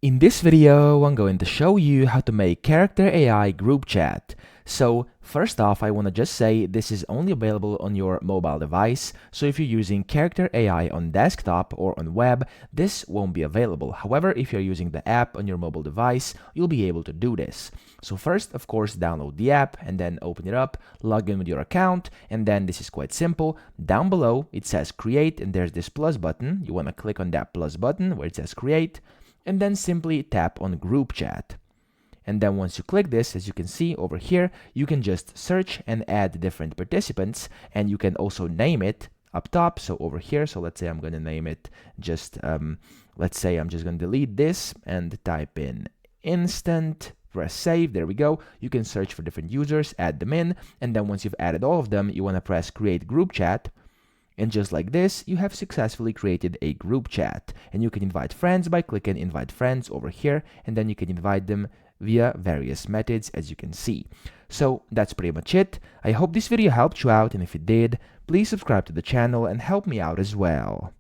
In this video, I'm going to show you how to make Character AI group chat. So first off, I want to just say this is only available on your mobile device. So if you're using Character AI on desktop or on web, this won't be available. However, if you're using the app on your mobile device, you'll be able to do this. So first, of course, download the app and then open it up, log in with your account, and then this is quite simple. Down below, it says create and there's this plus button. You want to click on that plus button where it says create, and then simply tap on group chat. And then once you click this, as you can see over here, you can just search and add different participants, and you can also name it up top. So over here, so let's say I'm going to name it just, let's say I'm just going to delete this and type in instant, press save, there we go. You can search for different users, add them in, and then once you've added all of them, you want to press create group chat. And just like this, you have successfully created a group chat. And you can invite friends by clicking invite friends over here, and then you can invite them via various methods, as you can see. So that's pretty much it. I hope this video helped you out, and if it did, please subscribe to the channel and help me out as well.